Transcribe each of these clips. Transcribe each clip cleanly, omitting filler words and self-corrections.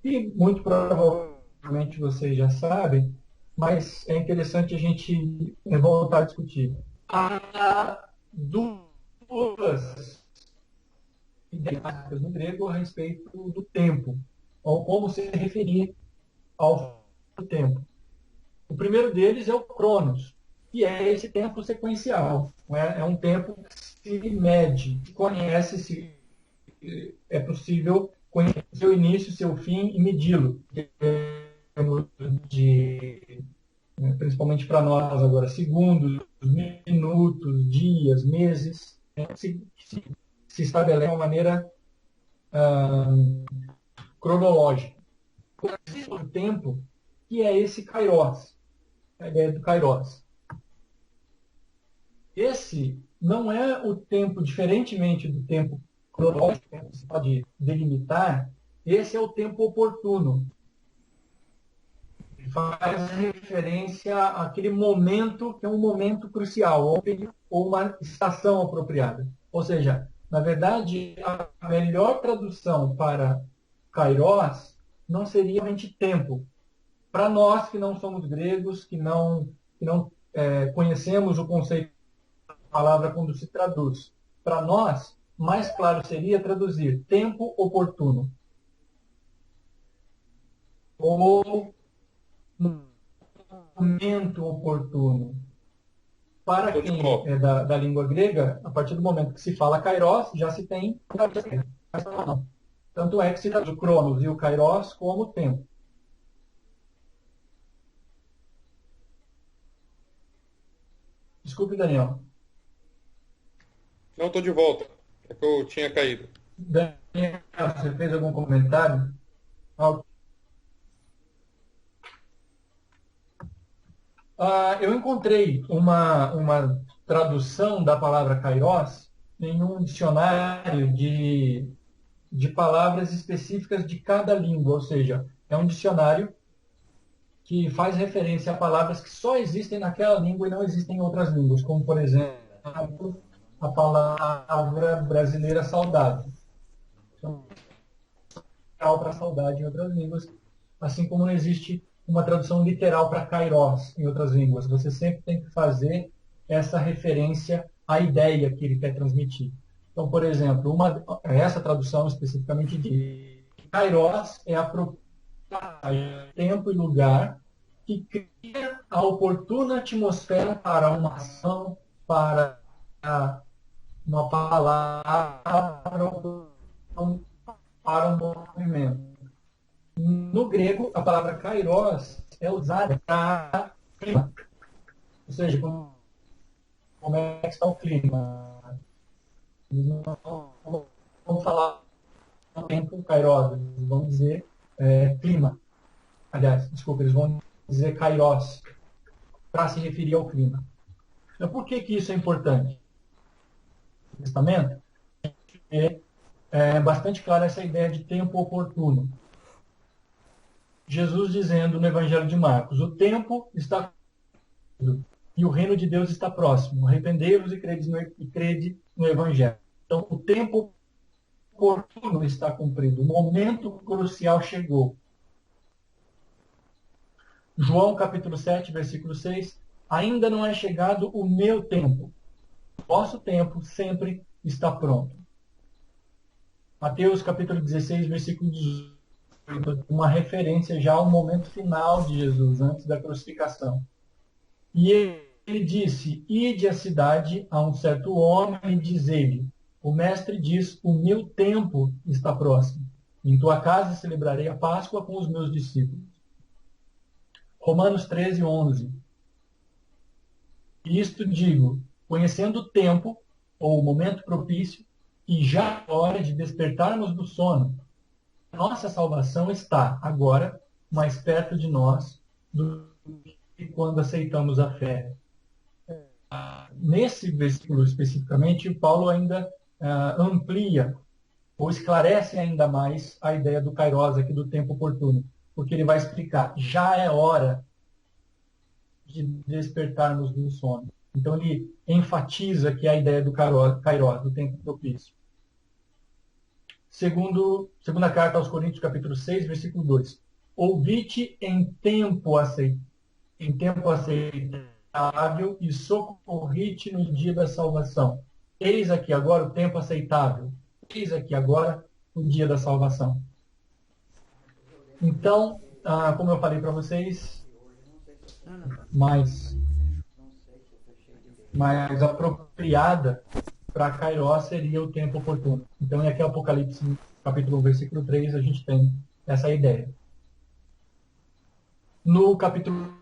E muito provavelmente vocês já sabem, mas é interessante a gente voltar a discutir. Há duas ideias no grego a respeito do tempo, ou como se referir ao tempo. O primeiro deles é o Cronos, que é esse tempo sequencial. É um tempo que se mede, que conhece, se é possível conhecer seu início, seu fim e medi-lo. De, principalmente para nós agora, segundos, minutos, dias, meses, se estabelece de uma maneira cronológica. O tempo, que é esse kairos, a ideia do kairos. Esse não é o tempo, diferentemente do tempo cronológico, que você pode delimitar, esse é o tempo oportuno. Ele faz referência àquele momento que é um momento crucial, ou uma estação apropriada. Ou seja, na verdade, a melhor tradução para kairos não seria realmente tempo. Para nós que não somos gregos, que não conhecemos o conceito palavra quando se traduz. Para nós, mais claro seria traduzir tempo oportuno. Ou momento oportuno. Para Show de quem bola. é da língua grega, a partir do momento que se fala kairos, já se tem. Tanto é que se traduz o cronos e o kairos como tempo. Desculpe, Daniel. Não, estou de volta. É que eu tinha caído. Daniel, você fez algum comentário? Eu encontrei uma tradução da palavra kairos em um dicionário de palavras específicas de cada língua, ou seja, é um dicionário que faz referência a palavras que só existem naquela língua e não existem em outras línguas, como, por exemplo, a palavra brasileira saudade. Então, para saudade em outras línguas, assim como não existe uma tradução literal para kairos em outras línguas. Você sempre tem que fazer essa referência à ideia que ele quer transmitir. Então, por exemplo, essa tradução especificamente de kairos é a tempo e lugar que cria a oportuna atmosfera para uma ação, para uma palavra, para um movimento. No grego, a palavra kairos é usada para clima, ou seja, como é que está o clima. Eles não vão falar tempo kairos, eles vão dizer clima. Aliás, desculpa, eles vão dizer kairos para se referir ao clima. Então, por que isso é importante? No Testamento é bastante clara essa ideia de tempo oportuno. Jesus dizendo no Evangelho de Marcos: o tempo está e o reino de Deus está próximo. Arrependei-vos e crede no Evangelho. Então, o tempo oportuno está cumprido. O momento crucial chegou. João capítulo 7, versículo 6. Ainda não é chegado o meu tempo. O vosso tempo sempre está pronto. Mateus capítulo 16, versículo 18. Uma referência já ao momento final de Jesus, antes da crucificação. E ele disse: ide à cidade a um certo homem e dizei-lhe: o mestre diz, o meu tempo está próximo. Em tua casa celebrarei a Páscoa com os meus discípulos. Romanos 13, 11. Isto digo, conhecendo o tempo, ou o momento propício, e já a hora de despertarmos do sono, nossa salvação está, agora, mais perto de nós do que quando aceitamos a fé. Nesse versículo especificamente, Paulo ainda amplia ou esclarece ainda mais a ideia do kairos aqui do tempo oportuno, porque ele vai explicar, já é hora de despertarmos do sono. Então ele enfatiza que é a ideia do kairos, do tempo propício. segunda carta aos Coríntios, capítulo 6, versículo 2. Ouvi-te em tempo aceitável e socorri-te no dia da salvação. Eis aqui agora o tempo aceitável. Eis aqui agora o dia da salvação. Então, como eu falei para vocês, mais apropriada para Kairos seria o tempo oportuno. Então, aqui em Apocalipse, capítulo 1, versículo 3, a gente tem essa ideia. No capítulo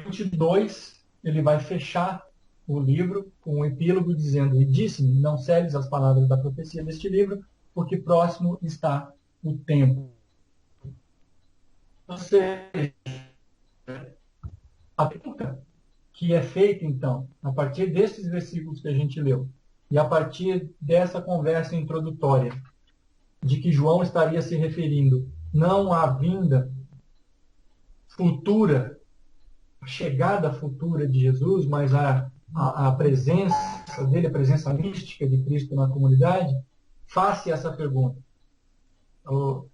22, ele vai fechar o livro com um epílogo dizendo: e disse-me, não celes as palavras da profecia deste livro, porque próximo está o tempo. Ou seja, a pergunta que é feita, então, a partir desses versículos que a gente leu, e a partir dessa conversa introdutória, de que João estaria se referindo não à vinda futura, a chegada futura de Jesus, mas a presença dele, a presença mística de Cristo na comunidade, faça essa pergunta. O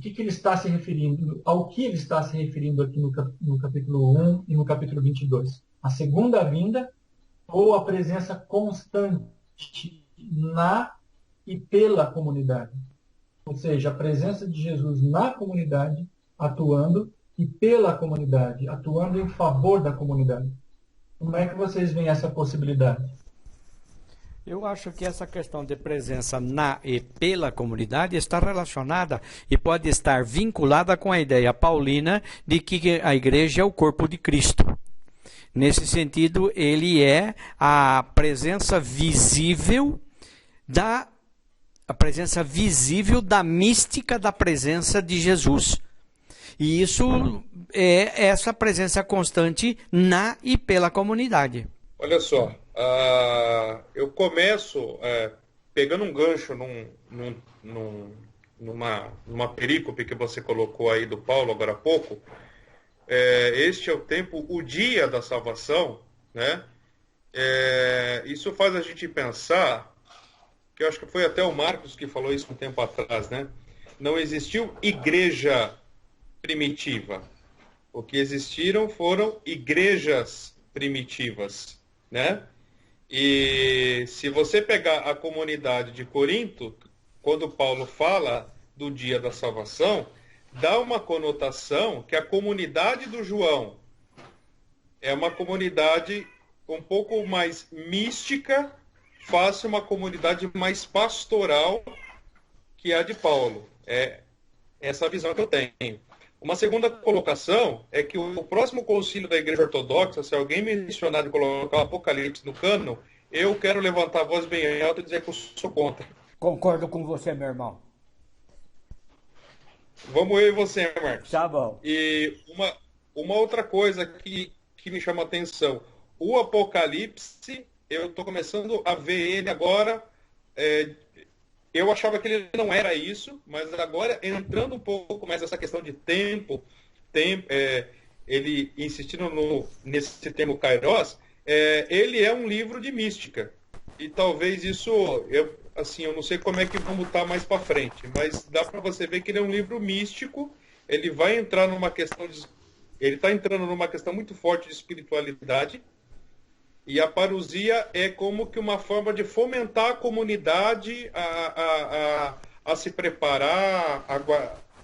que ele está se referindo, ao que ele está se referindo aqui no capítulo 1 e no capítulo 22? A segunda vinda ou a presença constante na e pela comunidade? Ou seja, a presença de Jesus na comunidade, atuando, e pela comunidade, atuando em favor da comunidade. Como é que vocês veem essa possibilidade? Eu acho que essa questão de presença na e pela comunidade está relacionada e pode estar vinculada com a ideia paulina de que a igreja é o corpo de Cristo. Nesse sentido, ele é a presença visível da mística da presença de Jesus. E isso é essa presença constante na e pela comunidade. Olha só, eu começo pegando um gancho numa perícope que você colocou aí do Paulo agora há pouco. Este é o tempo, o dia da salvação, né? Isso faz a gente pensar, que eu acho que foi até o Marcos que falou isso um tempo atrás, né? Não existiu igreja primitiva. O que existiram foram igrejas primitivas, né? E se você pegar a comunidade de Corinto, quando Paulo fala do dia da salvação, dá uma conotação que a comunidade do João é uma comunidade um pouco mais mística, face uma comunidade mais pastoral que a de Paulo. É essa visão que eu tenho. Uma segunda colocação é que o próximo concílio da Igreja Ortodoxa, se alguém mencionar de colocar o Apocalipse no cânon, eu quero levantar a voz bem alta e dizer que eu sou contra. Concordo com você, meu irmão. Vamos eu e você, Marcos. Tá bom. E uma outra coisa que me chama a atenção. O Apocalipse, eu estou começando a ver ele agora. Eu achava que ele não era isso, mas agora, entrando um pouco mais nessa questão de tempo ele insistindo nesse termo Kairos, ele é um livro de mística. E talvez isso, eu não sei como é que vamos estar mais para frente, mas dá para você ver que ele é um livro místico, ele vai entrar numa questão ele está entrando numa questão muito forte de espiritualidade, e a parousia é como que uma forma de fomentar a comunidade a se preparar,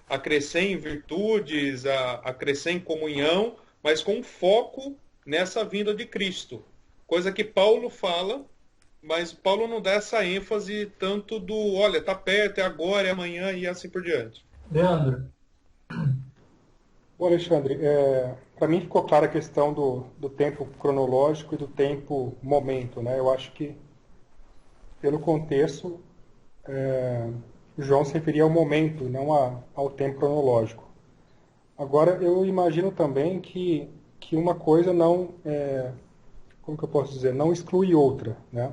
a crescer em virtudes, a crescer em comunhão, mas com foco nessa vinda de Cristo. Coisa que Paulo fala, mas Paulo não dá essa ênfase tanto do, olha, está perto, é agora, é amanhã e assim por diante. Leandro. Bom, Alexandre, para mim ficou clara a questão do tempo cronológico e do tempo momento, né? Eu acho que, pelo contexto, João se referia ao momento, não ao tempo cronológico. Agora, eu imagino também que uma coisa não, como que eu posso dizer, não exclui outra, né?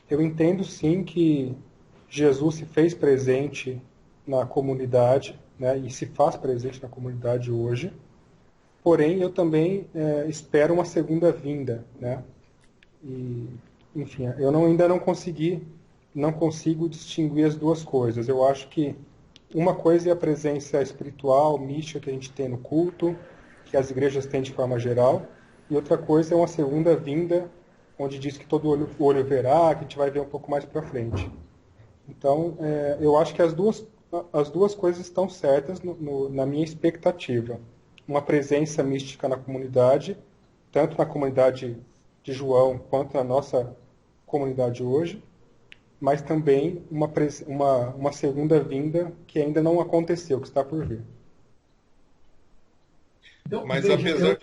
Eu entendo sim que Jesus se fez presente na comunidade, né, e se faz presente na comunidade hoje, porém eu também espero uma segunda vinda, né? E, enfim, eu ainda não consigo distinguir as duas coisas. Eu acho que uma coisa é a presença espiritual, mística que a gente tem no culto, que as igrejas têm de forma geral, e outra coisa é uma segunda vinda, onde diz que todo olho verá, que a gente vai ver um pouco mais para frente. Então, eu acho que as duas coisas estão certas na minha expectativa. Uma presença mística na comunidade, tanto na comunidade de João quanto na nossa comunidade hoje, mas também uma segunda vinda que ainda não aconteceu, que está por vir. Então, Mas veja,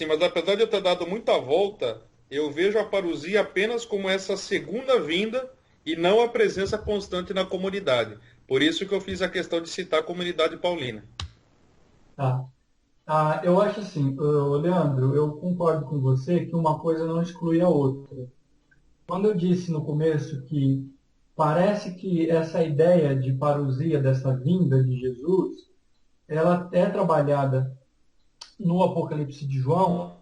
mas apesar de eu ter dado muita volta, eu vejo a parousia apenas como essa segunda vinda e não a presença constante na comunidade. Por isso que eu fiz a questão de citar a comunidade paulina. tá. Eu acho assim, Leandro, eu concordo com você que uma coisa não exclui a outra. Quando eu disse no começo que parece que essa ideia de parousia, dessa vinda de Jesus, ela é trabalhada no Apocalipse de João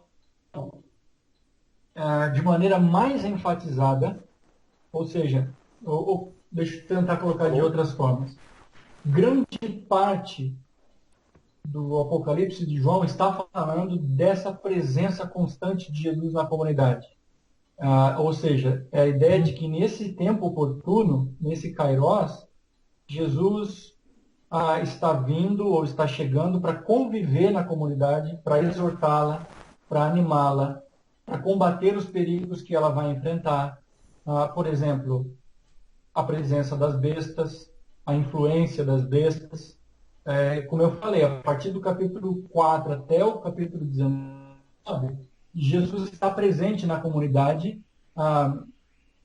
de maneira mais enfatizada, ou seja, deixa eu tentar colocar de outras formas. Grande parte do Apocalipse de João está falando dessa presença constante de Jesus na comunidade. Ou seja, é a ideia de que nesse tempo oportuno, nesse Kairos, Jesus está vindo ou está chegando para conviver na comunidade, para exortá-la, para animá-la, para combater os perigos que ela vai enfrentar. Por exemplo, a presença das bestas, a influência das bestas. Como eu falei, a partir do capítulo 4 até o capítulo 19, Jesus está presente na comunidade,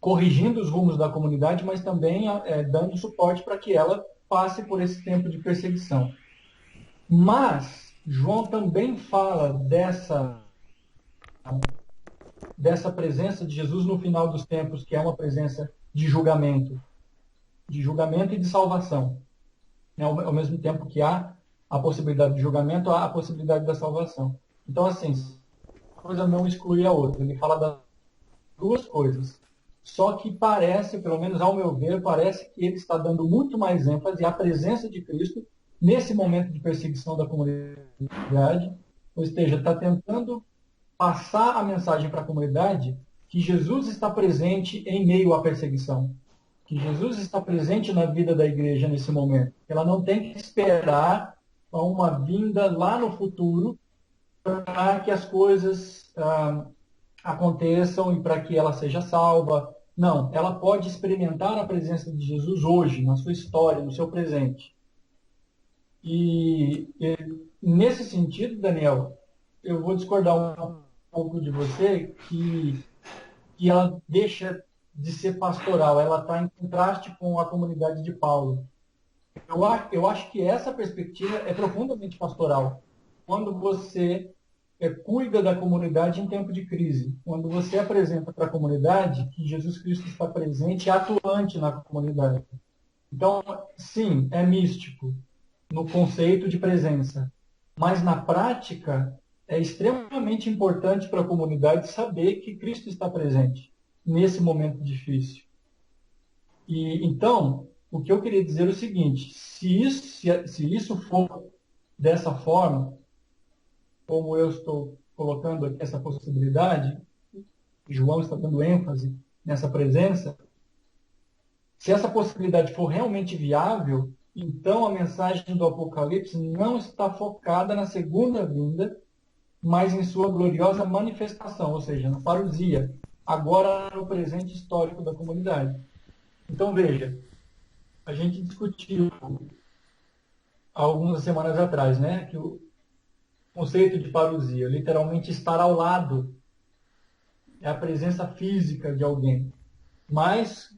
corrigindo os rumos da comunidade, mas também dando suporte para que ela passe por esse tempo de perseguição. Mas João também fala dessa presença de Jesus no final dos tempos, que é uma presença de julgamento e de salvação. Ao mesmo tempo que há a possibilidade de julgamento, há a possibilidade da salvação. Então, assim, uma coisa não exclui a outra. Ele fala das duas coisas. Só que parece, pelo menos ao meu ver, parece que ele está dando muito mais ênfase à presença de Cristo nesse momento de perseguição da comunidade, ou seja, está tentando passar a mensagem para a comunidade que Jesus está presente em meio à perseguição, que Jesus está presente na vida da igreja nesse momento. Ela não tem que esperar uma vinda lá no futuro para que as coisas aconteçam e para que ela seja salva. Não, ela pode experimentar a presença de Jesus hoje, na sua história, no seu presente. E nesse sentido, Daniel, eu vou discordar um pouco de você que ela deixa de ser pastoral, ela está em contraste com a comunidade de Paulo. Eu acho que essa perspectiva é profundamente pastoral. Quando você cuida da comunidade em tempo de crise, quando você apresenta para a comunidade que Jesus Cristo está presente e atuante na comunidade. Então, sim, é místico no conceito de presença, mas na prática é extremamente importante para a comunidade saber que Cristo está presente nesse momento difícil. E então, o que eu queria dizer é o seguinte: se isso for dessa forma, como eu estou colocando aqui essa possibilidade, João está dando ênfase nessa presença, se essa possibilidade for realmente viável, então a mensagem do Apocalipse não está focada na segunda vinda, mas em sua gloriosa manifestação, ou seja, na parousia, agora no presente histórico da comunidade. Então, veja, a gente discutiu algumas semanas atrás, né, que o conceito de parousia, literalmente estar ao lado, é a presença física de alguém. Mas,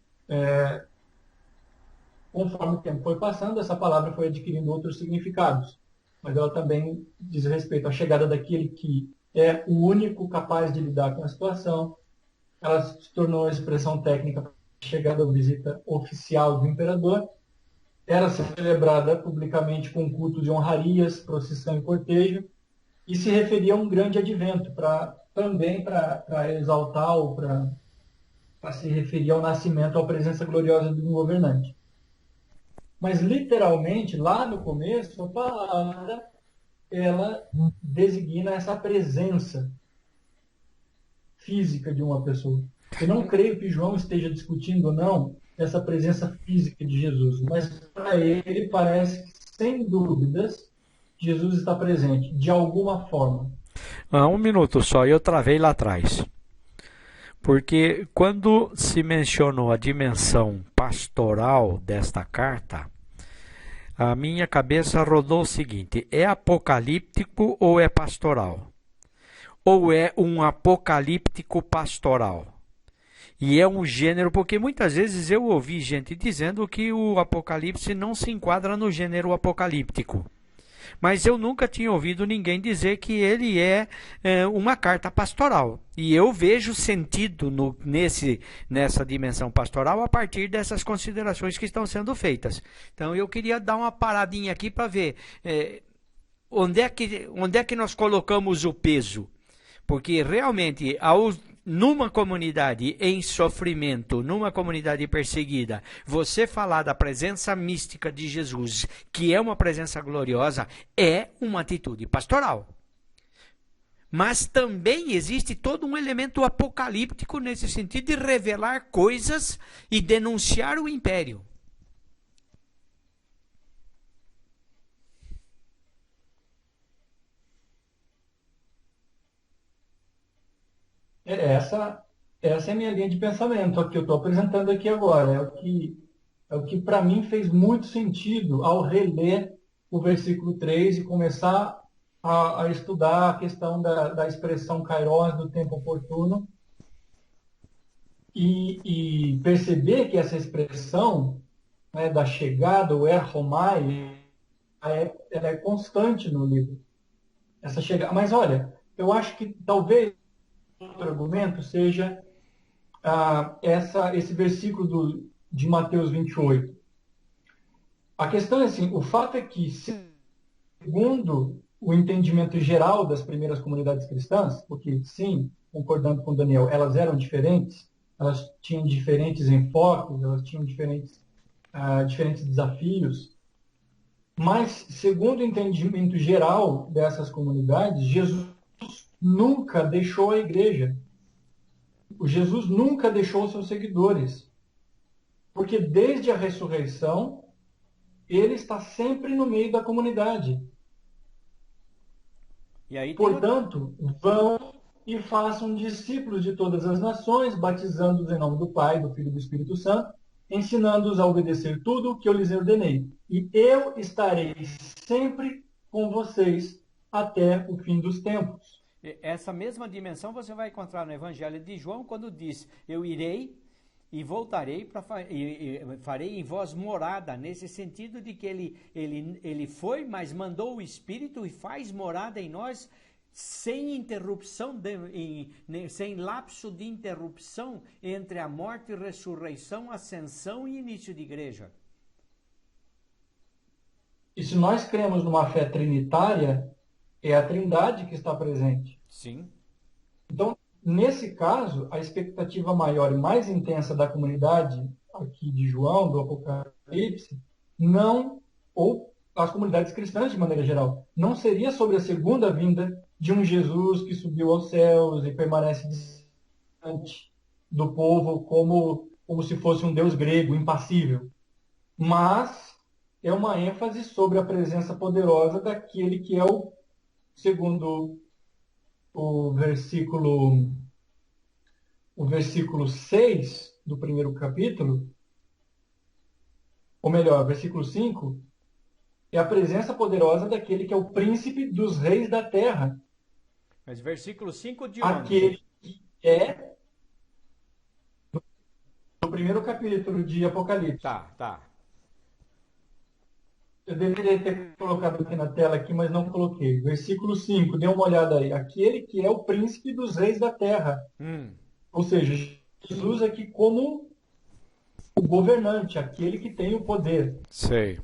conforme o tempo foi passando, essa palavra foi adquirindo outros significados. Mas ela também diz respeito à chegada daquele que é o único capaz de lidar com a situação. Ela se tornou a expressão técnica para a chegada ou visita oficial do imperador. Era celebrada publicamente com culto de honrarias, procissão e cortejo, e se referia a um grande advento, também para exaltar ou para se referir ao nascimento, à presença gloriosa de um governante. Mas literalmente, lá no começo, a palavra ela designa essa presença física de uma pessoa. Eu não creio que João esteja discutindo ou não essa presença física de Jesus, mas para ele parece que, sem dúvidas, Jesus está presente de alguma forma. Um minuto só, eu travei lá atrás. Porque quando se mencionou a dimensão pastoral desta carta, a minha cabeça rodou o seguinte: é apocalíptico ou é pastoral? Ou é um apocalíptico pastoral? E é um gênero, porque muitas vezes eu ouvi gente dizendo que o Apocalipse não se enquadra no gênero apocalíptico. Mas eu nunca tinha ouvido ninguém dizer que ele é uma carta pastoral. E eu vejo sentido nessa dimensão pastoral a partir dessas considerações que estão sendo feitas. Então eu queria dar uma paradinha aqui para ver onde é que nós colocamos o peso. Porque realmente, numa comunidade em sofrimento, numa comunidade perseguida, você falar da presença mística de Jesus, que é uma presença gloriosa, é uma atitude pastoral. Mas também existe todo um elemento apocalíptico nesse sentido de revelar coisas e denunciar o império. Essa é a minha linha de pensamento, a que eu estou apresentando aqui agora. É o que para mim fez muito sentido ao reler o versículo 3 e começar a estudar a questão da expressão kairos, do tempo oportuno, e perceber que essa expressão, né, da chegada, o erhomai, ela é constante no livro. Essa chegada. Mas olha, eu acho que talvez outro argumento seja esse versículo de Mateus 28. A questão é assim, o fato é que, segundo o entendimento geral das primeiras comunidades cristãs, porque sim, concordando com Daniel, elas eram diferentes, elas tinham diferentes enfoques, elas tinham diferentes desafios, mas segundo o entendimento geral dessas comunidades, Jesus nunca deixou a igreja. O Jesus nunca deixou seus seguidores, porque desde a ressurreição, ele está sempre no meio da comunidade. E aí Portanto, vão e façam discípulos de todas as nações, batizando-os em nome do Pai, do Filho e do Espírito Santo, ensinando-os a obedecer tudo o que eu lhes ordenei. E eu estarei sempre com vocês até o fim dos tempos. Essa mesma dimensão você vai encontrar no Evangelho de João, quando diz: eu irei e voltarei e farei em vós morada, nesse sentido de que ele foi, mas mandou o Espírito e faz morada em nós, sem interrupção, sem lapso de interrupção entre a morte, ressurreição, ascensão e início de igreja. E se nós cremos numa fé trinitária, é a Trindade que está presente. Sim. Então, nesse caso, a expectativa maior e mais intensa da comunidade aqui de João, do Apocalipse, não, ou as comunidades cristãs de maneira geral, não seria sobre a segunda vinda de um Jesus que subiu aos céus e permanece distante do povo como se fosse um Deus grego, impassível. Mas é uma ênfase sobre a presença poderosa daquele que é o, segundo o versículo 6 do primeiro capítulo, ou melhor, versículo 5, é a presença poderosa daquele que é o príncipe dos reis da terra. Mas versículo 5 de onde? Aquele que é no primeiro capítulo de Apocalipse. Tá. Eu deveria ter colocado aqui na tela, mas não coloquei. Versículo 5, dê uma olhada aí. Aquele que é o príncipe dos reis da terra. Ou seja, Jesus aqui como o governante, aquele que tem o poder. Sei.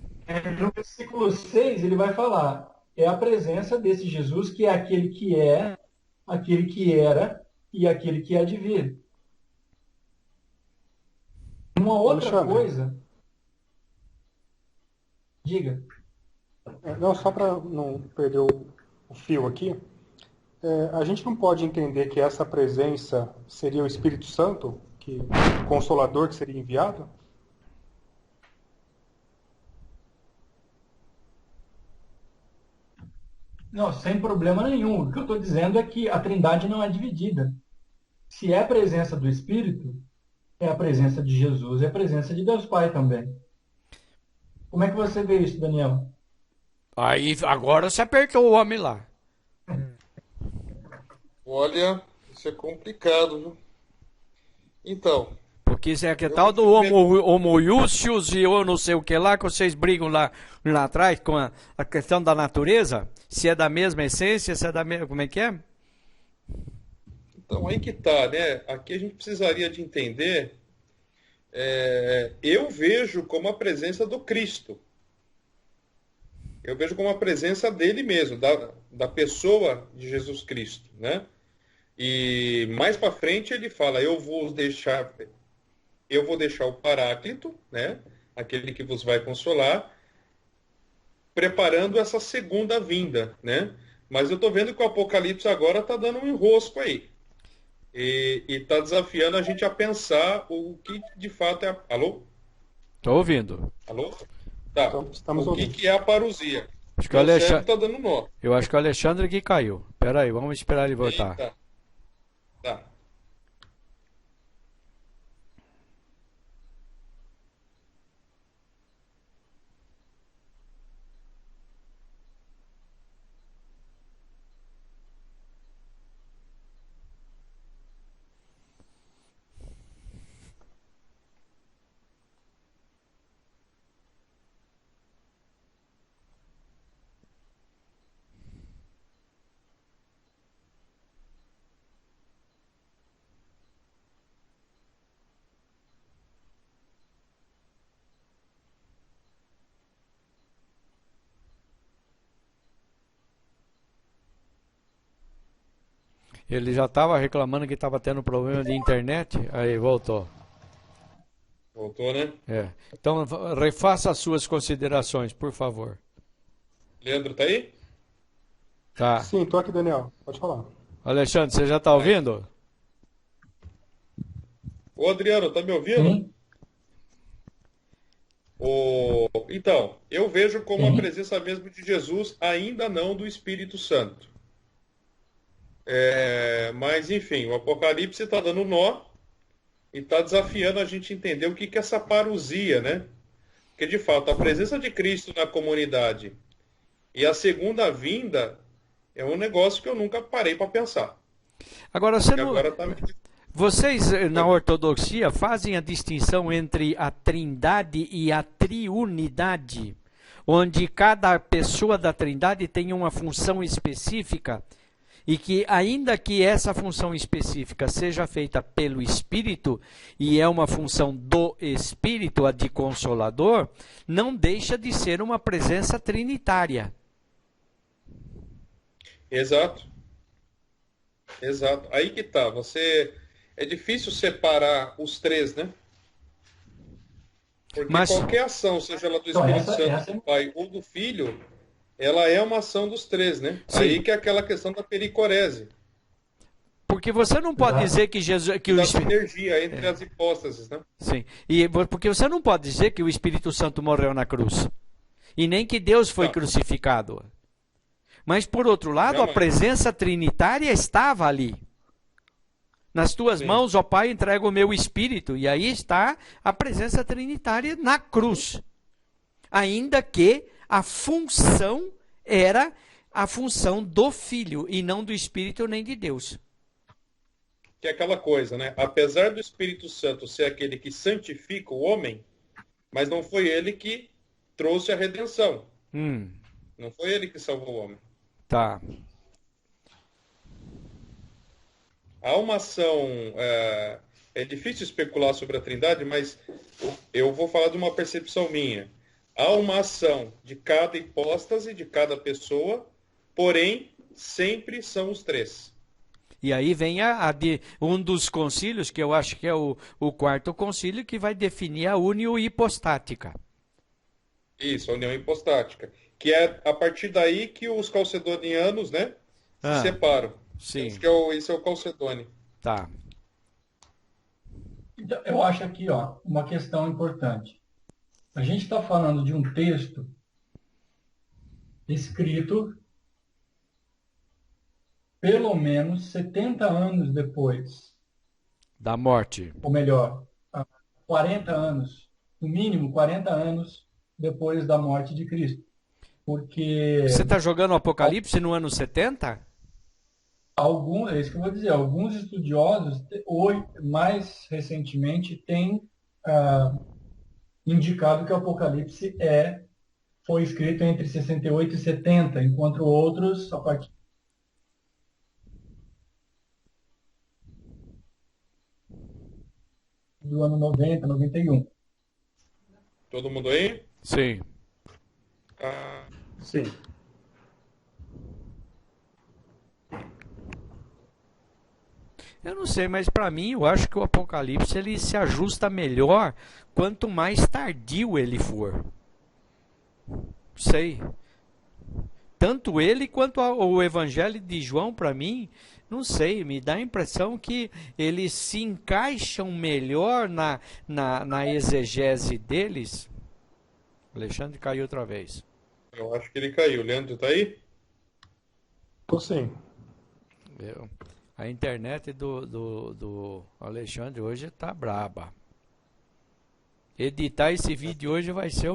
No versículo 6, ele vai falar, é a presença desse Jesus que é aquele que é, aquele que era e aquele que há de vir. Uma outra coisa... Diga. Não, só para não perder o fio aqui, a gente não pode entender que essa presença seria o Espírito Santo, o Consolador que seria enviado? Não, sem problema nenhum. O que eu estou dizendo é que a Trindade não é dividida. Se é a presença do Espírito, é a presença de Jesus, é a presença de Deus Pai também. Como é que você vê isso, Daniel? Aí agora você apertou o homem lá. Olha, isso é complicado, viu? Então, Porque isso é que eu tal do vou te homoiúcios e eu não sei o que lá, que vocês brigam lá atrás com a questão da natureza? Se é da mesma essência, se é da mesma. Como é que é? Então, aí que tá, né? Aqui a gente precisaria de entender. Eu vejo como a presença do Cristo. Eu vejo como a presença dele mesmo, da pessoa de Jesus Cristo, né? E mais para frente ele fala: eu vou deixar o Paráclito, né? Aquele que vos vai consolar, preparando essa segunda vinda, né? Mas eu estou vendo que o Apocalipse agora está dando um enrosco aí. E está desafiando a gente a pensar o que de fato é. Alô? Tô ouvindo. Alô? Tá. Então, estamos O que, ouvindo. que é a parousia? Acho que o Meu cérebro Alexandre, está dando nó. eu acho que o Alexandre que caiu. Pera aí, vamos esperar ele voltar. Eita. Tá. Ele já estava reclamando que estava tendo problema de internet, aí voltou. Voltou, né? Então, refaça as suas considerações, por favor. Leandro, tá aí? Tá. Sim, estou aqui, Daniel. Pode falar. Alexandre, você já está ouvindo? Ô, Adriano, tá me ouvindo? Sim? Então, eu vejo como a Sim. presença mesmo de Jesus, ainda não do Espírito Santo. Mas, enfim, o Apocalipse está dando nó e está desafiando a gente entender o que é essa parousia, né? Porque, de fato, a presença de Cristo na comunidade e a segunda vinda é um negócio que eu nunca parei para pensar. Agora, você E não... agora tá... Vocês, na ortodoxia, fazem a distinção entre a trindade e a triunidade, onde cada pessoa da trindade tem uma função específica e que, ainda que essa função específica seja feita pelo Espírito, e é uma função do Espírito, a de Consolador, não deixa de ser uma presença trinitária. Exato. Exato. Aí que tá. É difícil separar os três, né? Porque Mas- qualquer ação, seja ela do Então, Espírito Santo, essa- do Pai ou do Filho, ela é uma ação dos três, né? Sim. Aí que é aquela questão da pericorese, Porque você não pode Exato. dizer que Jesus... Que o da Espírito... sinergia entre as hipóstases, né? Sim. Porque você não pode dizer que o Espírito Santo morreu na cruz. E nem que Deus foi Não. crucificado. Mas, por outro lado, a Jamais. presença trinitária estava ali. Nas tuas Sim. mãos, ó Pai, entrego o meu espírito. E aí está a presença trinitária na cruz. Ainda que a função era a função do Filho e não do Espírito nem de Deus. Que é aquela coisa, né? Apesar do Espírito Santo ser aquele que santifica o homem, mas não foi ele que trouxe a redenção. Não foi ele que salvou o homem. Tá. Há uma ação. É difícil especular sobre a Trindade, mas eu vou falar de uma percepção minha. Há uma ação de cada hipóstase, de cada pessoa, porém, sempre são os três. E aí vem um dos concílios, que eu acho que é o quarto concílio, que vai definir a unio hipostática. Isso, a união hipostática. Que é a partir daí que os calcedonianos, né, se Ah, separam. sim, Esse é o Calcedônio. tá. Então, eu acho aqui, ó, uma questão importante. A gente está falando de um texto escrito pelo menos 70 anos depois, Da morte. ou melhor, 40 anos, no mínimo 40 anos depois da morte de Cristo. Porque Você está jogando o Apocalipse no ano 70? alguns, é isso que eu vou dizer, alguns estudiosos, hoje, mais recentemente, têm ah, indicado que o Apocalipse foi escrito entre 68 e 70, enquanto outros, a partir do ano 90, 91. Todo mundo aí? Sim. Ah, Sim. Eu não sei, mas para mim eu acho que o Apocalipse ele se ajusta melhor quanto mais tardio ele for. Sei. Tanto ele quanto o Evangelho de João, para mim, não sei, me dá a impressão que eles se encaixam melhor na exegese deles. O Alexandre caiu outra vez. eu acho que ele caiu. Leandro, tá aí? Tô sim. A internet do Alexandre hoje tá braba. Editar esse vídeo hoje vai ser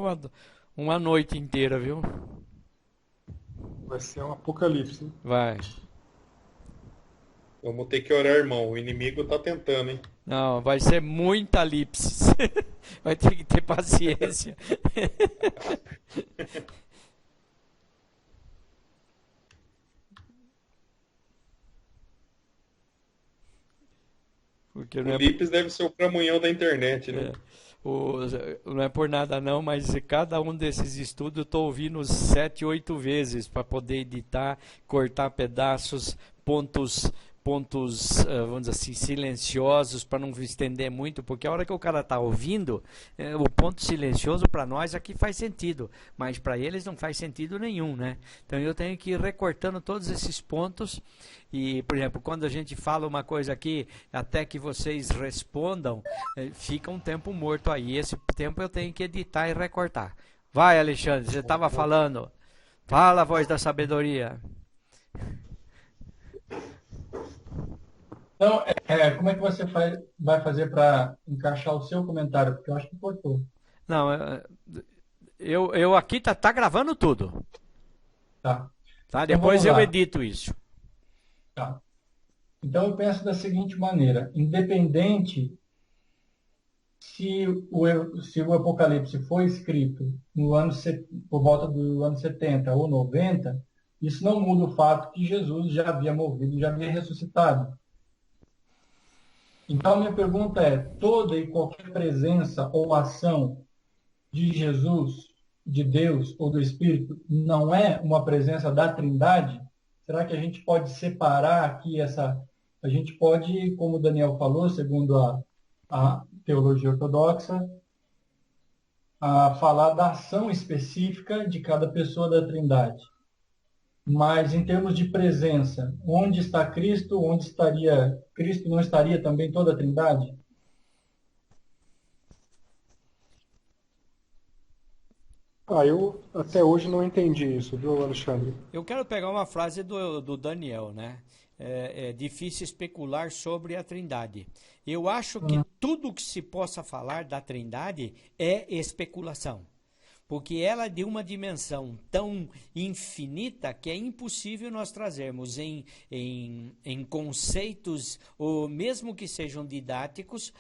uma noite inteira, viu? Vai ser um apocalipse, hein? Vai. Vamos ter que orar, irmão. O inimigo tá tentando, hein? Não, vai ser muita elipse. Vai ter que ter paciência. Porque O Lips deve ser o cramunhão da internet, né? o- não é por nada não, mas cada um desses estudos eu estou ouvindo 7, 8 vezes para poder editar, cortar pedaços, pontos, vamos dizer assim, silenciosos para não estender muito, porque a hora que o cara está ouvindo, o ponto silencioso para nós aqui faz sentido, mas para eles não faz sentido nenhum, né? Então eu tenho que ir recortando todos esses pontos e, por exemplo, quando a gente fala uma coisa aqui, até que vocês respondam, fica um tempo morto aí. Esse tempo eu tenho que editar e recortar. Vai, Alexandre, você estava falando. Fala, voz da sabedoria. Então, como é que você vai fazer para encaixar o seu comentário? Porque eu acho que cortou. Não, eu aqui tá gravando tudo, Tá. tá? Então Depois vamos eu lá. edito isso. Tá. Então eu penso da seguinte maneira: independente se o Apocalipse foi escrito por volta do ano 70 ou 90, isso não muda o fato que Jesus já havia morrido, já havia ressuscitado. Então, minha pergunta é: toda e qualquer presença ou ação de Jesus, de Deus ou do Espírito não é uma presença da Trindade? Será que a gente pode separar aqui essa. A gente pode, como o Daniel falou, segundo a teologia ortodoxa, falar da ação específica de cada pessoa da Trindade. Mas em termos de presença, onde está Cristo? Onde estaria Cristo? Não estaria também toda a Trindade? Eu até hoje não entendi isso, viu, Alexandre? Eu quero pegar uma frase do Daniel, né? É difícil especular sobre a Trindade. Eu acho que tudo que se possa falar da Trindade é especulação. Porque ela é de uma dimensão tão infinita que é impossível nós trazermos em conceitos, ou mesmo que sejam didáticos,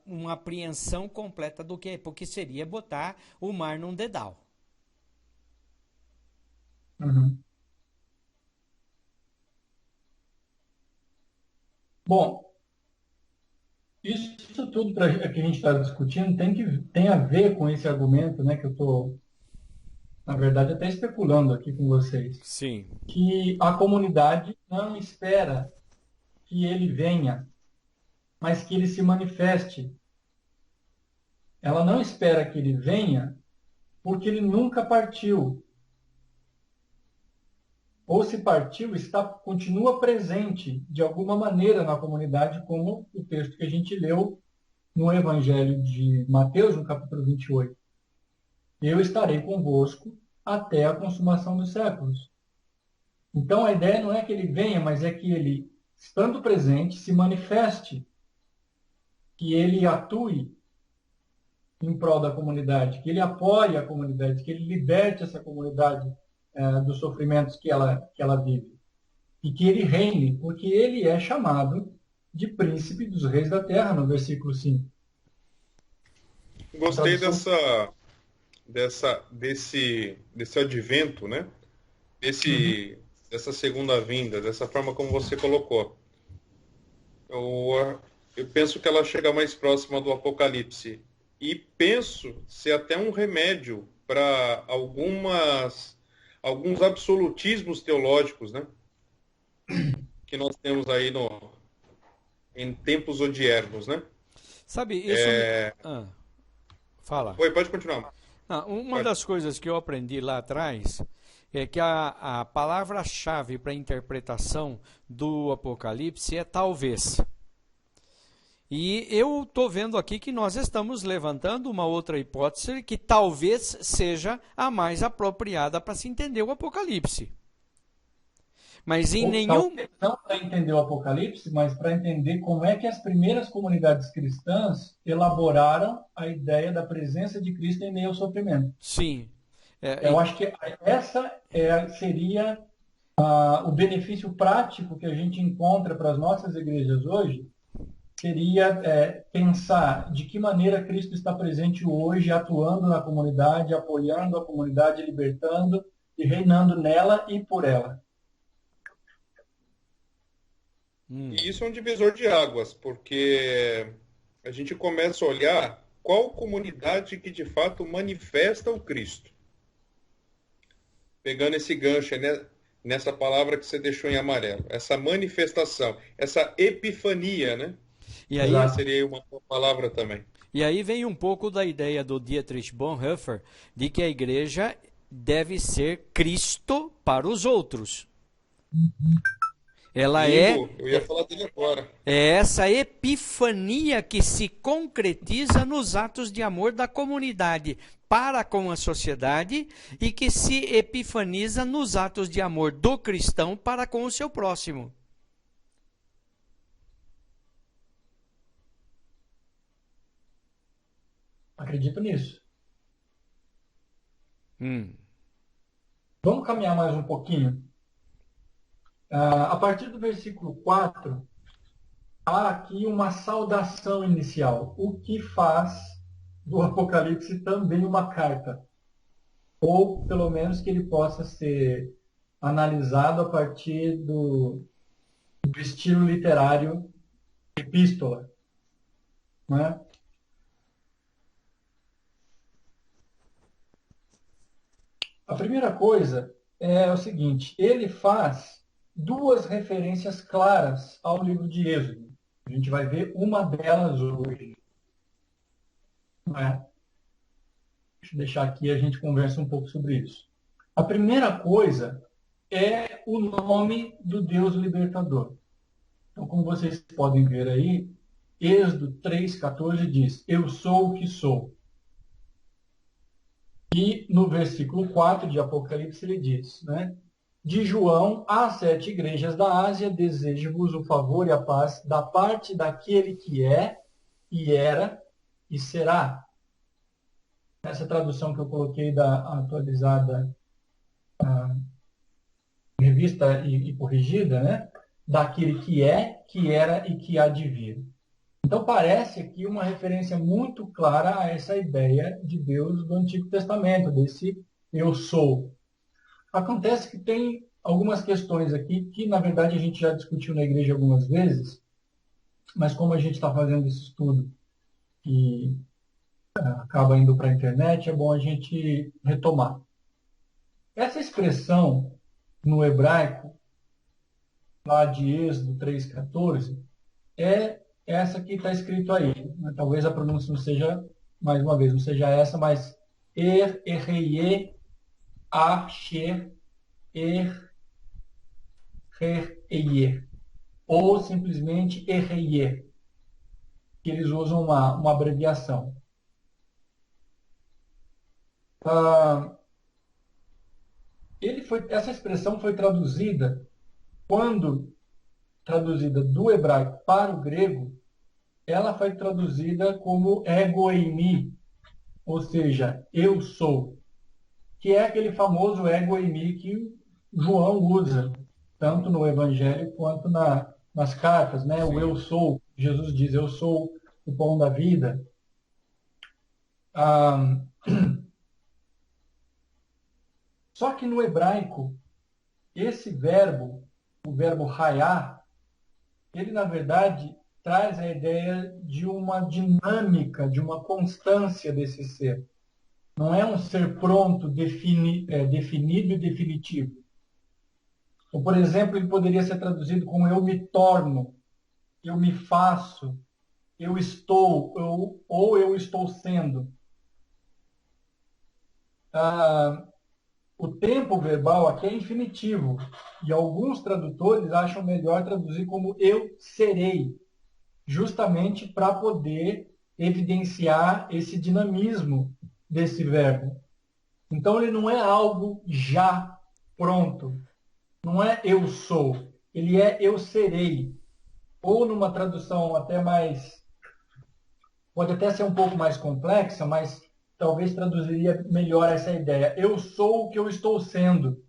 uma apreensão completa do que é, porque seria botar o mar num dedal. Uhum. Bom, isso tudo que a gente está discutindo tem a ver com esse argumento, né, que eu estou, na verdade, até especulando aqui com vocês, Sim. que a comunidade não espera que ele venha, mas que ele se manifeste. Ela não espera que ele venha porque ele nunca partiu. Ou se partiu, continua presente de alguma maneira na comunidade, como o texto que a gente leu no Evangelho de Mateus, no capítulo 28. Eu estarei convosco até a consumação dos séculos. Então a ideia não é que ele venha, mas é que ele, estando presente, se manifeste, que ele atue em prol da comunidade, que ele apoie a comunidade, que ele liberte essa comunidade dos sofrimentos que ela vive. E que ele reine, porque ele é chamado de príncipe dos reis da terra, no versículo 5. Gostei desse advento, né? Dessa segunda vinda, dessa forma como você colocou. Eu penso que ela chega mais próxima do Apocalipse. E penso ser até um remédio para alguns absolutismos teológicos, né? Que nós temos aí em tempos odiernos, né? Sabe, isso fala. Oi, pode continuar. Uma das coisas que eu aprendi lá atrás é que a palavra-chave para a interpretação do Apocalipse é talvez. E eu estou vendo aqui que nós estamos levantando uma outra hipótese que talvez seja a mais apropriada para se entender o Apocalipse. Mas em nenhum... Não para entender o Apocalipse, mas para entender como é que as primeiras comunidades cristãs elaboraram a ideia da presença de Cristo em meio ao sofrimento. Sim. Eu acho que essa seria o benefício prático que a gente encontra para as nossas igrejas hoje, seria pensar de que maneira Cristo está presente hoje, atuando na comunidade, apoiando a comunidade, libertando e reinando nela e por ela. E isso é um divisor de águas, porque a gente começa a olhar qual comunidade que de fato manifesta o Cristo. Pegando esse gancho, né, nessa palavra que você deixou em amarelo, essa manifestação, essa epifania, né? E aí seria uma boa palavra também. E aí vem um pouco da ideia do Dietrich Bonhoeffer de que a igreja deve ser Cristo para os outros. Ela eu ia falar dele agora. É essa epifania que se concretiza nos atos de amor da comunidade para com a sociedade e que se epifaniza nos atos de amor do cristão para com o seu próximo. Acredito nisso. Vamos caminhar mais um pouquinho? A partir do versículo 4, há aqui uma saudação inicial, o que faz do Apocalipse também uma carta, ou pelo menos que ele possa ser analisado a partir do estilo literário epístola. Não é? A primeira coisa é o seguinte, ele faz duas referências claras ao livro de Êxodo. A gente vai ver uma delas hoje. Não é? Deixa eu deixar aqui e a gente conversa um pouco sobre isso. A primeira coisa é o nome do Deus libertador. Então, como vocês podem ver aí, Êxodo 3,14 diz, eu sou o que sou. E no versículo 4 de Apocalipse ele diz, né? De João às 7 igrejas da Ásia, desejo-vos o favor e a paz da parte daquele que é, e era, e será. Essa tradução que eu coloquei da atualizada, revista e corrigida, né? Daquele que é, que era e que há de vir. Então parece aqui uma referência muito clara a essa ideia de Deus do Antigo Testamento, desse eu sou. Acontece que tem algumas questões aqui que, na verdade, a gente já discutiu na igreja algumas vezes, mas como a gente está fazendo esse estudo e acaba indo para a internet, é bom a gente retomar. Essa expressão no hebraico, lá de Êxodo 3,14, é essa que está escrito aí. Talvez a pronúncia não seja, mais uma vez, não seja essa, mas erreiê, asher, erreiê, ou simplesmente erreiê, que eles usam uma abreviação. Essa expressão foi traduzida, quando traduzida do hebraico para o grego, ela foi traduzida como ego eimi, ou seja, eu sou, que é aquele famoso ego eimi que João usa, tanto no Evangelho quanto nas cartas, né? O eu sou, Jesus diz, eu sou o pão da vida. Só que no hebraico, esse verbo, o verbo raiar, ele na verdade traz a ideia de uma dinâmica, de uma constância desse ser. Não é um ser pronto, definido e definitivo. Ou, por exemplo, ele poderia ser traduzido como eu me torno, eu me faço, eu estou, ou eu estou sendo. O tempo verbal aqui é infinitivo, e alguns tradutores acham melhor traduzir como eu serei, justamente para poder evidenciar esse dinamismo desse verbo. Então, ele não é algo já pronto, não é eu sou, ele é eu serei. Ou numa tradução até mais, pode até ser um pouco mais complexa, mas talvez traduziria melhor essa ideia. Eu sou o que eu estou sendo,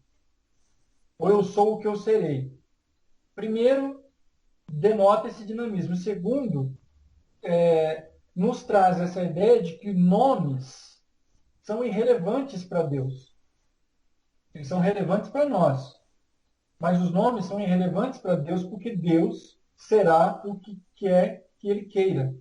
ou eu sou o que eu serei. Primeiro, denota esse dinamismo. Segundo, nos traz essa ideia de que nomes são irrelevantes para Deus. Eles são relevantes para nós. Mas os nomes são irrelevantes para Deus porque Deus será o que quer que Ele queira.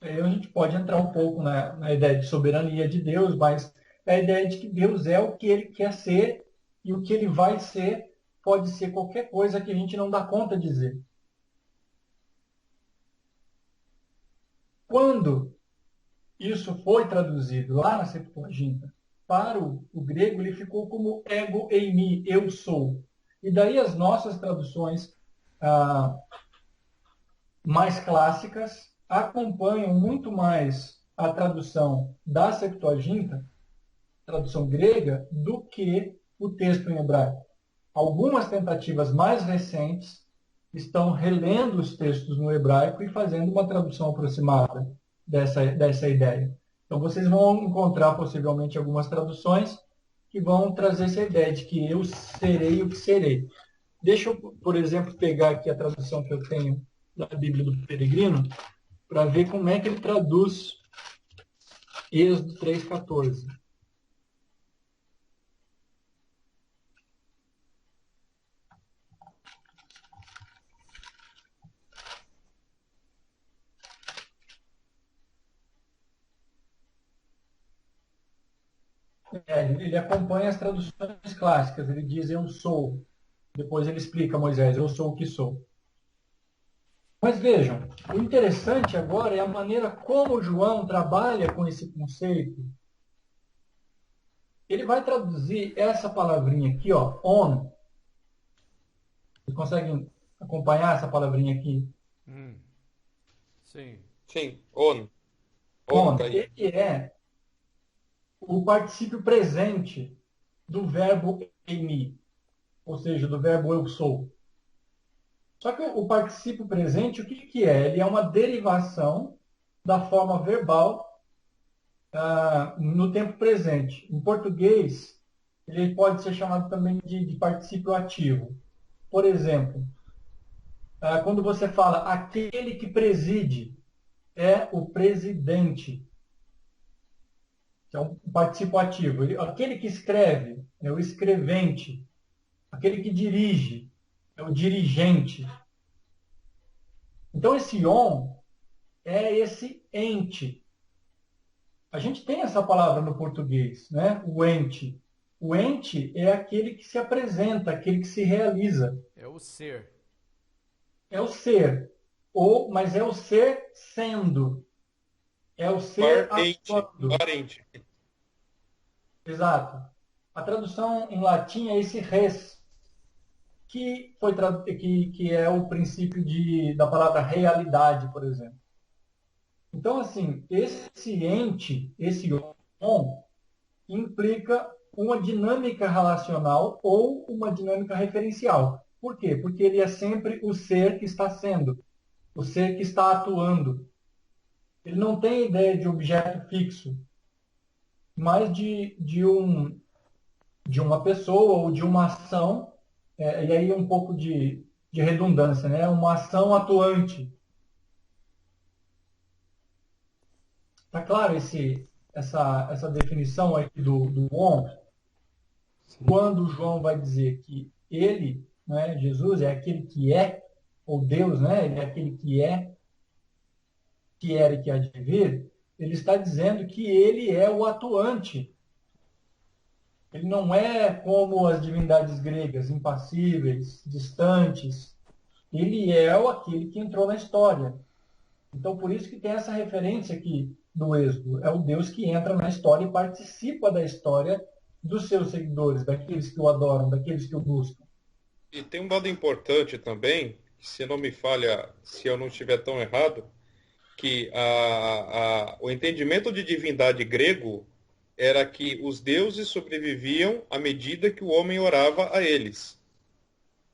Aí a gente pode entrar um pouco na ideia de soberania de Deus, mas é a ideia de que Deus é o que Ele quer ser e o que Ele vai ser pode ser qualquer coisa que a gente não dá conta de dizer. Quando isso foi traduzido lá na Septuaginta para o grego, ele ficou como ego eimi, eu sou. E daí as nossas traduções mais clássicas acompanham muito mais a tradução da Septuaginta, tradução grega, do que o texto em hebraico. Algumas tentativas mais recentes estão relendo os textos no hebraico e fazendo uma tradução aproximada dessa ideia. Então, vocês vão encontrar possivelmente algumas traduções que vão trazer essa ideia de que eu serei o que serei. Deixa eu, por exemplo, pegar aqui a tradução que eu tenho da Bíblia do Peregrino para ver como é que ele traduz Êxodo 3,14. Ele acompanha as traduções clássicas. Ele diz eu sou. Depois ele explica a Moisés, eu sou o que sou. Mas vejam, o interessante agora é a maneira como João trabalha com esse conceito. Ele vai traduzir essa palavrinha aqui, ó, on. Vocês conseguem acompanhar essa palavrinha aqui? Sim. Sim, on. On. Tá aí. Ele é o particípio presente do verbo eimi, ou seja, do verbo eu sou. Só que o particípio presente, o que é? Ele é uma derivação da forma verbal no tempo presente. Em português, ele pode ser chamado também de particípio ativo. Por exemplo, quando você fala aquele que preside, é o presidente. É um particípio ativo. Aquele que escreve é o escrevente. Aquele que dirige é o dirigente. Então, esse on é esse ente. A gente tem essa palavra no português, né? O ente. O ente é aquele que se apresenta, aquele que se realiza. É o ser. É o ser. Mas é o ser sendo. É o ser Parente. atuando. Parente. Exato. A tradução em latim é esse res, que é o princípio da palavra realidade, por exemplo. Então, assim, esse ente, esse on, implica uma dinâmica relacional ou uma dinâmica referencial. Por quê? Porque ele é sempre o ser que está sendo, o ser que está atuando. Ele não tem ideia de objeto fixo, mas de uma pessoa ou de uma ação, e aí um pouco de redundância, né? Uma ação atuante. Está claro essa definição aqui do on? Quando João vai dizer que ele, né, Jesus, é aquele que é, ou Deus, né, ele é aquele que é, que era e que há de vir, ele está dizendo que ele é o atuante. Ele não é como as divindades gregas, impassíveis, distantes. Ele é aquele que entrou na história. Então, por isso que tem essa referência aqui do Êxodo. É o Deus que entra na história e participa da história dos seus seguidores, daqueles que o adoram, daqueles que o buscam. E tem um dado importante também, se não me falha, se eu não estiver tão errado, que o entendimento de divindade grego era que os deuses sobreviviam à medida que o homem orava a eles.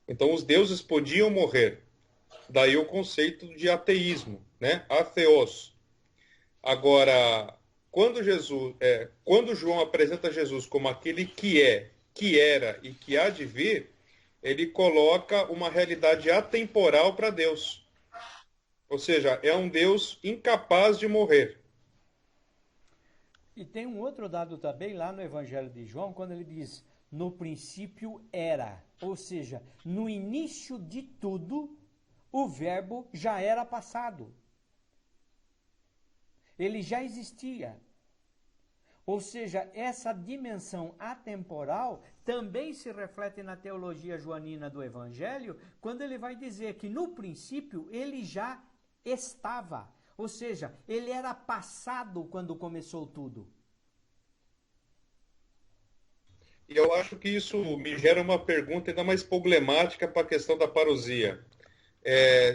Então os deuses podiam morrer. Daí o conceito de ateísmo, né? Atheos. Agora, quando João apresenta Jesus como aquele que é, que era e que há de vir, ele coloca uma realidade atemporal para Deus. Ou seja, é um Deus incapaz de morrer. E tem um outro dado também lá no Evangelho de João, quando ele diz: no princípio era. Ou seja, no início de tudo, o verbo já era passado. Ele já existia. Ou seja, essa dimensão atemporal também se reflete na teologia joanina do Evangelho, quando ele vai dizer que no princípio ele já estava. Ou seja, ele era passado quando começou tudo. E eu acho que isso me gera uma pergunta ainda mais problemática para a questão da parousia.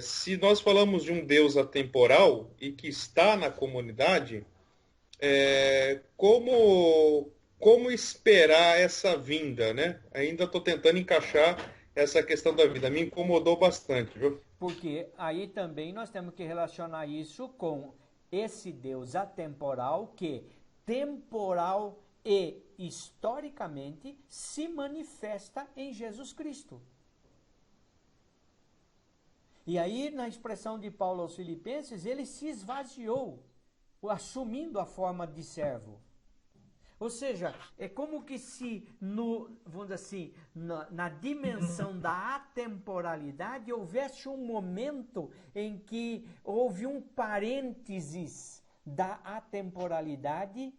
Se nós falamos de um Deus atemporal e que está na comunidade, como esperar essa vinda, né? Ainda estou tentando encaixar essa questão da vida. Me incomodou bastante, viu? Porque aí também nós temos que relacionar isso com esse Deus atemporal que, temporal e historicamente, se manifesta em Jesus Cristo. E aí, na expressão de Paulo aos Filipenses, ele se esvaziou, assumindo a forma de servo. Ou seja, é como que se, vamos dizer assim, na dimensão da atemporalidade, houvesse um momento em que houve um parênteses da atemporalidade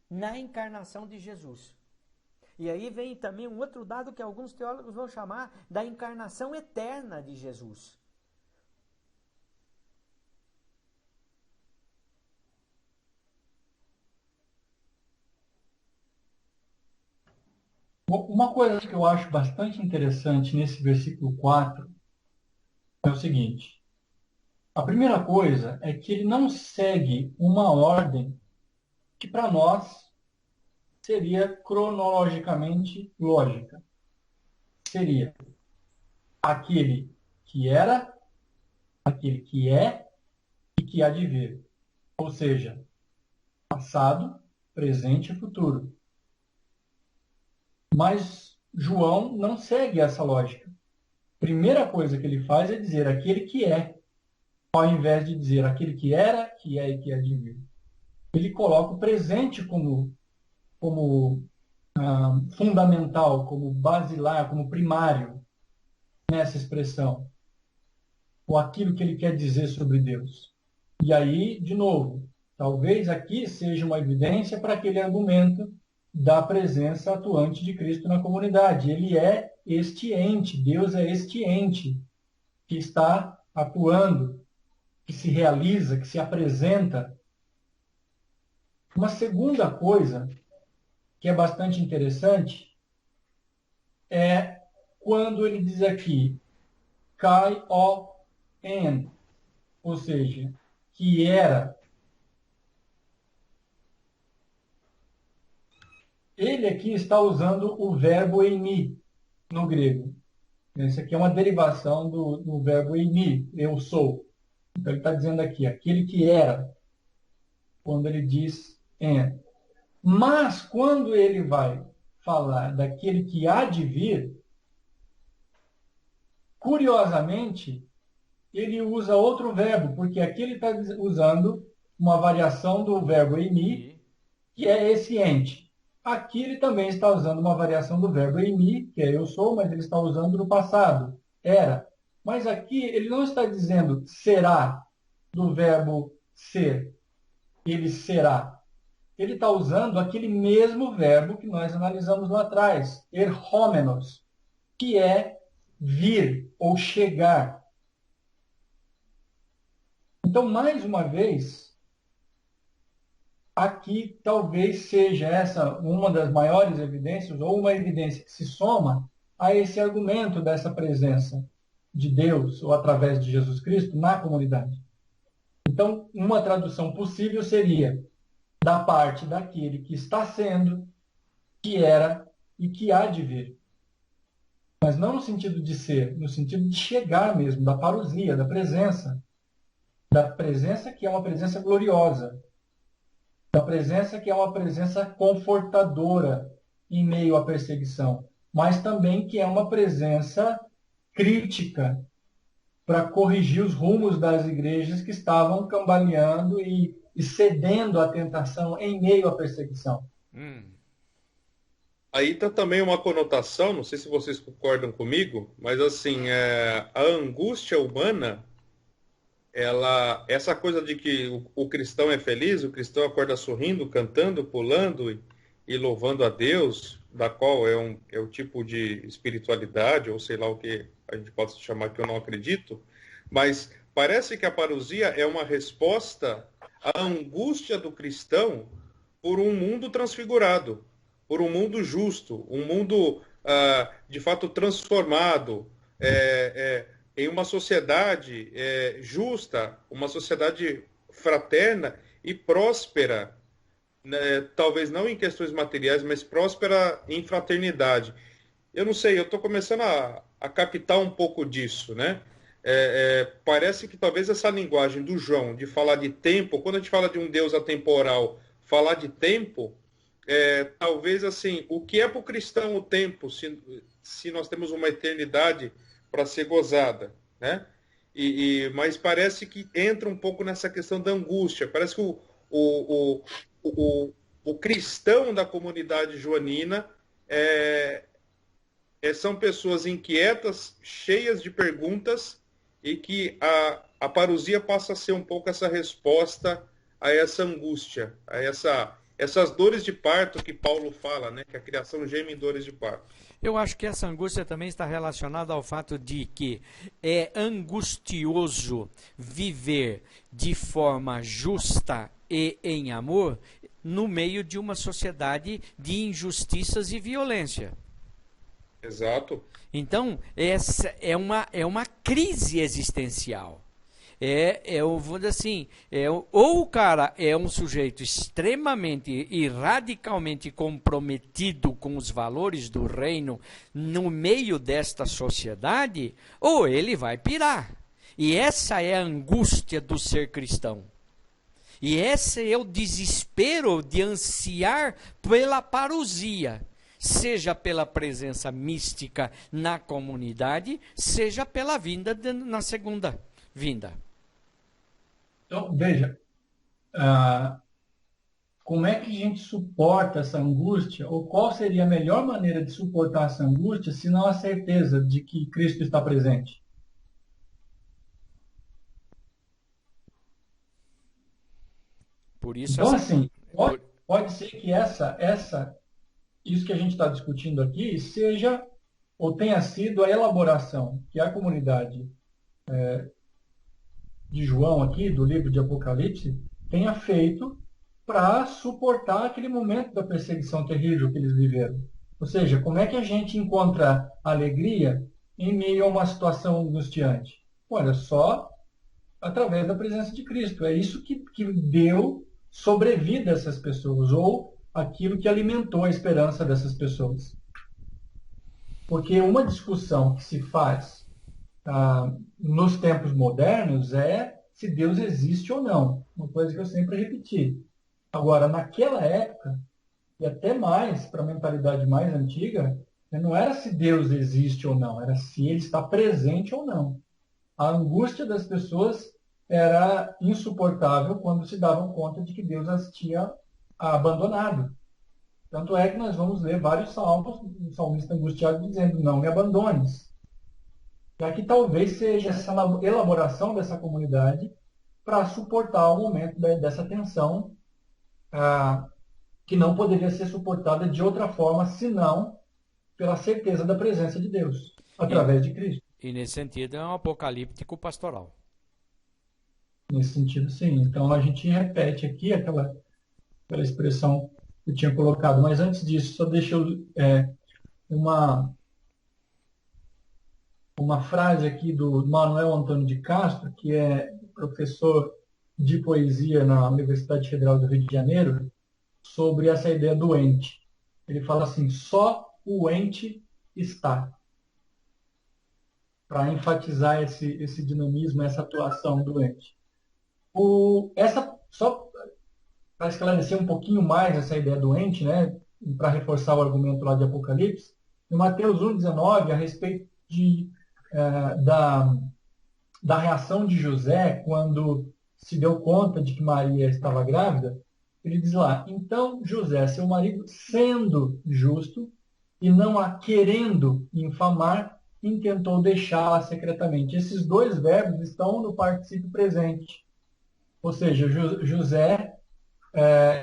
na encarnação de Jesus. E aí vem também um outro dado que alguns teólogos vão chamar da encarnação eterna de Jesus. Uma coisa que eu acho bastante interessante nesse versículo 4 é o seguinte. A primeira coisa é que ele não segue uma ordem que para nós seria cronologicamente lógica. Seria aquele que era, aquele que é e que há de vir. Ou seja, passado, presente e futuro. Mas João não segue essa lógica. A primeira coisa que ele faz é dizer aquele que é, ao invés de dizer aquele que era, que é e que há de vir. Ele coloca o presente como fundamental, como basilar, como primário nessa expressão, ou aquilo que ele quer dizer sobre Deus. E aí, de novo, talvez aqui seja uma evidência para aquele argumento da presença atuante de Cristo na comunidade. Ele é este ente, Deus é este ente que está atuando, que se realiza, que se apresenta Uma segunda coisa que é bastante interessante é quando ele diz aqui kai o en, ou seja, que era. Ele aqui está usando o verbo eimi no grego. Esse aqui é uma derivação do verbo eimi, eu sou. Então ele está dizendo aqui, aquele que era, quando ele diz en. Mas quando ele vai falar daquele que há de vir, curiosamente, ele usa outro verbo, porque aqui ele está usando uma variação do verbo eimi, que é esse ente. Aqui ele também está usando uma variação do verbo eimi, que é eu sou, mas ele está usando no passado, era. Mas aqui ele não está dizendo será do verbo ser, ele será. Ele está usando aquele mesmo verbo que nós analisamos lá atrás, erhómenos, que é vir ou chegar. Então, mais uma vez, aqui talvez seja essa uma das maiores evidências, ou uma evidência que se soma a esse argumento dessa presença de Deus, ou através de Jesus Cristo, na comunidade. Então, uma tradução possível seria da parte daquele que está sendo, que era e que há de vir. Mas não no sentido de ser, no sentido de chegar mesmo, da parousia, da presença que é uma presença gloriosa, da presença que é uma presença confortadora em meio à perseguição, mas também que é uma presença crítica para corrigir os rumos das igrejas que estavam cambaleando e cedendo à tentação em meio à perseguição. Aí está também uma conotação, não sei se vocês concordam comigo, mas assim, a angústia humana, essa coisa de que o cristão é feliz, o cristão acorda sorrindo, cantando, pulando e louvando a Deus, da qual é o tipo de espiritualidade, ou sei lá o que a gente pode chamar, que eu não acredito, mas parece que a parousia é uma resposta à angústia do cristão por um mundo transfigurado, por um mundo justo, um mundo de fato transformado, em uma sociedade justa, uma sociedade fraterna e próspera, né? Talvez não em questões materiais, mas próspera em fraternidade. Eu não sei, eu estou começando a captar um pouco disso, né? Parece que talvez essa linguagem do João, de falar de tempo, quando a gente fala de um Deus atemporal, falar de tempo, talvez assim, o que é para o cristão o tempo, se nós temos uma eternidade para ser gozada, né? Mas parece que entra um pouco nessa questão da angústia. Parece que o cristão da comunidade joanina são pessoas inquietas, cheias de perguntas, e que a parousia passa a ser um pouco essa resposta a essa angústia, a essas dores de parto que Paulo fala, né? Que a criação geme em dores de parto. Eu acho que essa angústia também está relacionada ao fato de que é angustioso viver de forma justa e em amor no meio de uma sociedade de injustiças e violência. Exato. Então, essa é uma crise existencial. Eu vou dizer assim, ou o cara é um sujeito extremamente e radicalmente comprometido com os valores do reino no meio desta sociedade, ou ele vai pirar. E essa é a angústia do ser cristão. E esse é o desespero de ansiar pela parousia, seja pela presença mística na comunidade, seja pela vinda na segunda vinda. Então, veja, como é que a gente suporta essa angústia, ou qual seria a melhor maneira de suportar essa angústia, se não a certeza de que Cristo está presente? Por isso, então, assim, pode ser que isso que a gente está discutindo aqui seja, ou tenha sido a elaboração que a comunidade de João aqui, do livro de Apocalipse, tenha feito para suportar aquele momento da perseguição terrível que eles viveram. Ou seja, como é que a gente encontra alegria em meio a uma situação angustiante? Olha, só através da presença de Cristo. É isso que deu sobrevida a essas pessoas, ou aquilo que alimentou a esperança dessas pessoas. Porque uma discussão que se faz nos tempos modernos é se Deus existe ou não. Uma coisa que eu sempre repeti. Agora, naquela época, e até mais para a mentalidade mais antiga, não era se Deus existe ou não, era se ele está presente ou não. A angústia das pessoas era insuportável quando se davam conta de que Deus as tinha abandonado. Tanto é que nós vamos ler vários salmos, o salmista angustiado dizendo, não me abandones. E aqui talvez seja essa elaboração dessa comunidade para suportar o momento dessa tensão que não poderia ser suportada de outra forma, senão pela certeza da presença de Deus, através de Cristo. E nesse sentido é um apocalíptico pastoral. Nesse sentido, sim. Então a gente repete aqui aquela expressão que eu tinha colocado. Mas antes disso, só deixa eu uma frase aqui do Manuel Antônio de Castro, que é professor de poesia na Universidade Federal do Rio de Janeiro, sobre essa ideia do ente. Ele fala assim, só o ente está. Para enfatizar esse dinamismo, essa atuação do ente. Só para esclarecer um pouquinho mais essa ideia do ente, né, para reforçar o argumento lá de Apocalipse, em Mateus 1,19, a respeito da reação de José quando se deu conta de que Maria estava grávida, ele diz lá, então José, seu marido, sendo justo e não a querendo infamar, intentou deixá-la secretamente. Esses dois verbos estão no particípio presente. Ou seja, José,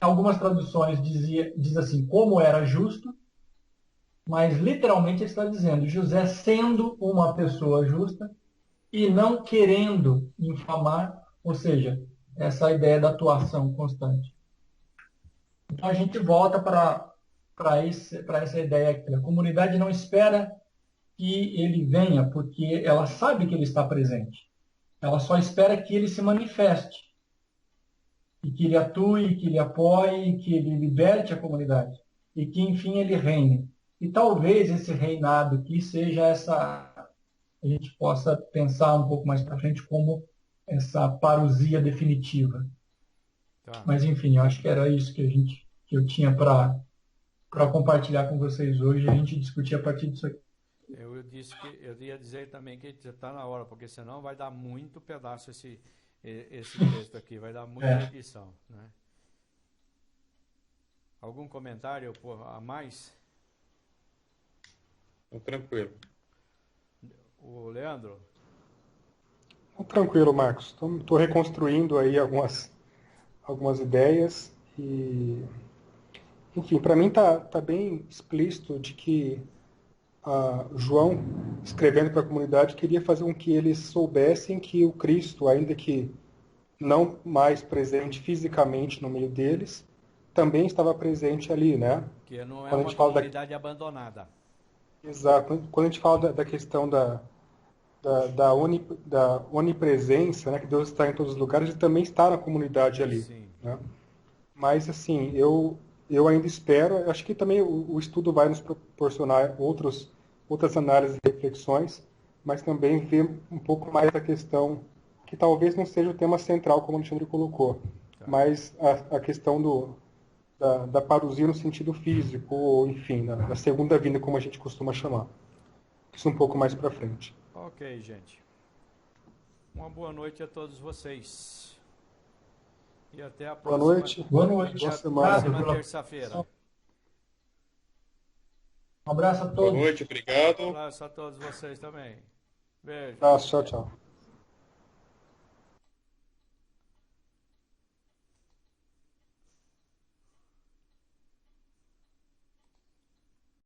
algumas traduções diz assim, como era justo, mas literalmente ele está dizendo, José sendo uma pessoa justa e não querendo infamar, ou seja, essa ideia da atuação constante. Então a gente volta para essa ideia aqui. A comunidade não espera que ele venha, porque ela sabe que ele está presente. Ela só espera que ele se manifeste. E que ele atue, que ele apoie, que ele liberte a comunidade. E que, enfim, ele reine. E talvez esse reinado aqui seja a gente possa pensar um pouco mais para frente como essa parousia definitiva. Tá. Mas, enfim, eu acho que era isso que eu tinha para compartilhar com vocês hoje. A gente discutir a partir disso aqui. Eu ia dizer também que já está na hora, porque senão vai dar muito pedaço esse texto aqui, vai dar muita edição. Né? Algum comentário a mais? Tranquilo. O Leandro? Tranquilo, Marcos. Estou reconstruindo aí algumas ideias e, enfim, para mim tá bem explícito de que João, escrevendo para a comunidade, queria fazer com que eles soubessem que o Cristo, ainda que não mais presente fisicamente no meio deles, também estava presente ali, né? Que não é uma comunidade abandonada. Exato. Quando a gente fala da questão da onipresença, né, que Deus está em todos os lugares, ele também está na comunidade ali. Sim. Né? Mas, assim, eu ainda espero, acho que também o estudo vai nos proporcionar outras análises e reflexões, mas também ver um pouco mais da questão, que talvez não seja o tema central, como o Alexandre colocou, mas a questão da parousia no sentido físico, ou, enfim, da segunda vinda, como a gente costuma chamar. Isso um pouco mais para frente. Ok, gente. Uma boa noite a todos vocês. E até a próxima. Boa noite. Boa noite. Boa semana. Próxima terça-feira. Um abraço a todos. Boa noite, obrigado. Um abraço a todos vocês também. Beijo. Tchau, tchau.